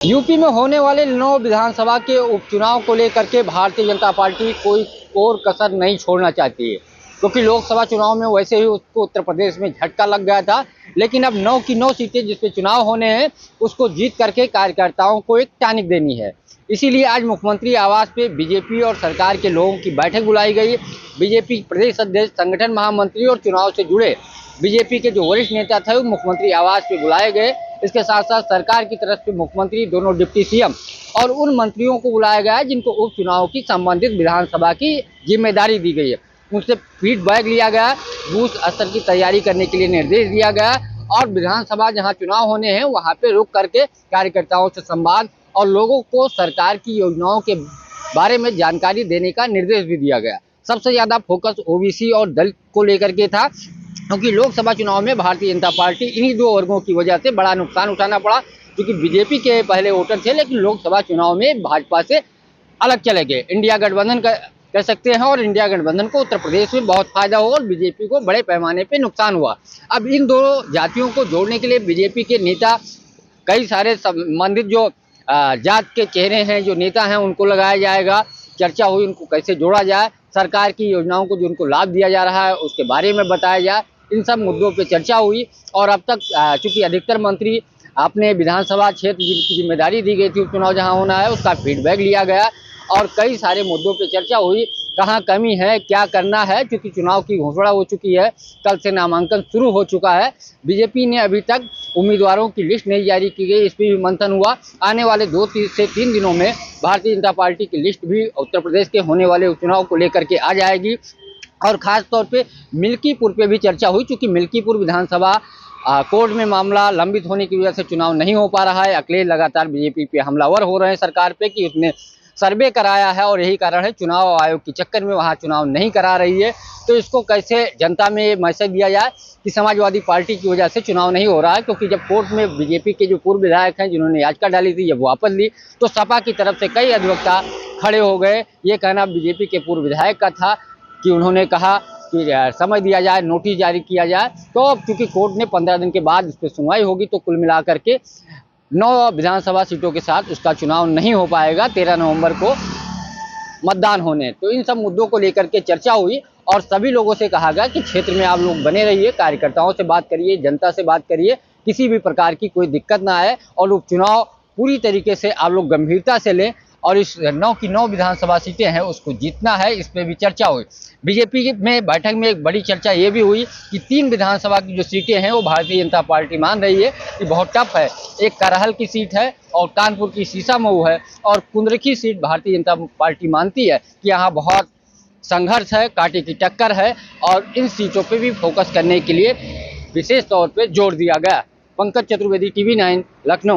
UP में होने वाले 9 विधानसभा के उपचुनाव को लेकर के भारतीय जनता पार्टी कोई और कसर नहीं छोड़ना चाहती है, क्योंकि लोकसभा चुनाव में वैसे ही उसको उत्तर प्रदेश में झटका लग गया था। लेकिन अब 9 की 9 सीटें जिस पे चुनाव होने हैं उसको जीत करके कार्यकर्ताओं को एक टानिक देनी है। इसीलिए आज मुख्यमंत्री आवास पे बीजेपी और सरकार के लोगों की बैठक बुलाई गई। बीजेपी प्रदेश अध्यक्ष, संगठन महामंत्री और चुनाव से जुड़े बीजेपी के जो वरिष्ठ नेता थे वो मुख्यमंत्री आवास पे बुलाए गए। इसके साथ साथ सरकार की तरफ से मुख्यमंत्री, दोनों डिप्टी सीएम और उन मंत्रियों को बुलाया गया है जिनको उपचुनाव की संबंधित विधानसभा की जिम्मेदारी दी गई है। उनसे फीडबैक लिया गया, बूथ स्तर की तैयारी करने के लिए निर्देश दिया गया और विधानसभा जहां चुनाव होने हैं वहां पे रुक करके कार्यकर्ताओं से संवाद और लोगों को सरकार की योजनाओं के बारे में जानकारी देने का निर्देश भी दिया गया। सबसे ज्यादा फोकस ओबीसी और दलित को लेकर के था, क्योंकि लोकसभा चुनाव में भारतीय जनता पार्टी इन्हीं दो वर्गों की वजह से बड़ा नुकसान उठाना पड़ा, क्योंकि बीजेपी के पहले वोटर थे लेकिन लोकसभा चुनाव में भाजपा से अलग चले गए। इंडिया गठबंधन कह सकते हैं और इंडिया गठबंधन को उत्तर प्रदेश में बहुत फायदा हुआ और बीजेपी को बड़े पैमाने पे नुकसान हुआ। अब इन दोनों जातियों को जोड़ने के लिए बीजेपी के नेता, कई सारे संबंधित जो जात के चेहरे हैं, जो नेता हैं, उनको लगाया जाएगा। चर्चा हुई उनको कैसे जोड़ा जाए, सरकार की योजनाओं को जो उनको लाभ दिया जा रहा है उसके बारे में बताया जाए। इन सब मुद्दों पे चर्चा हुई और अब तक चूंकि अधिकतर मंत्री अपने विधानसभा क्षेत्र जिनकी जिम्मेदारी दी गई थी उपचुनाव जहां होना है उसका फीडबैक लिया गया और कई सारे मुद्दों पे चर्चा हुई। कहाँ कमी है, क्या करना है, क्योंकि चुनाव की घोषणा हो चुकी है, कल से नामांकन शुरू हो चुका है। बीजेपी ने अभी तक उम्मीदवारों की लिस्ट नहीं जारी की गई, इस पर भी मंथन हुआ। आने वाले 2 से 3 दिनों में भारतीय जनता पार्टी की लिस्ट भी उत्तर प्रदेश के होने वाले उपचुनाव को लेकर के आ जाएगी। और खास तौर पे मिल्कीपुर पे भी चर्चा हुई, क्योंकि मिल्कीपुर विधानसभा कोर्ट में मामला लंबित होने की वजह से चुनाव नहीं हो पा रहा है। अखिलेश लगातार बीजेपी पे हमलावर हो रहे हैं सरकार पे कि उसने सर्वे कराया है और यही कारण है चुनाव आयोग के चक्कर में वहां चुनाव नहीं करा रही है। तो इसको कैसे जनता में मैसेज दिया जाए कि समाजवादी पार्टी की वजह से चुनाव नहीं हो रहा है, क्योंकि जब कोर्ट में बीजेपी के जो पूर्व विधायक हैं जिन्होंने याचिका डाली थी जब वापस ली तो सपा की तरफ से कई अधिवक्ता खड़े हो गए। ये कहना बीजेपी के पूर्व विधायक का था कि उन्होंने कहा कि समय दिया जाए, नोटिस जारी किया जाए। तो अब चूंकि कोर्ट ने 15 दिन के बाद इस पर सुनवाई होगी तो कुल मिलाकर के 9 विधानसभा सीटों के साथ उसका चुनाव नहीं हो पाएगा। 13 नवंबर को मतदान होने। तो इन सब मुद्दों को लेकर के चर्चा हुई और सभी लोगों से कहा गया कि क्षेत्र में आप लोग बने रहिए, कार्यकर्ताओं से बात करिए, जनता से बात करिए, किसी भी प्रकार की कोई दिक्कत ना आए और उपचुनाव पूरी तरीके से आप लोग गंभीरता से लें और इस 9 की 9 विधानसभा सीटें हैं उसको जीतना है। इस पर भी चर्चा हुई। बीजेपी में बैठक में एक बड़ी चर्चा ये भी हुई कि 3 विधानसभा की जो सीटें हैं वो भारतीय जनता पार्टी मान रही है कि बहुत टफ है। एक करहल की सीट है और कानपुर की सीसामऊ है और कुंदरखी सीट भारतीय जनता पार्टी मानती है कि यहाँ बहुत संघर्ष है, कांटे की टक्कर है और इन सीटों पर भी फोकस करने के लिए विशेष तौर पर जोर दिया गया। पंकज चतुर्वेदी, TV9, लखनऊ।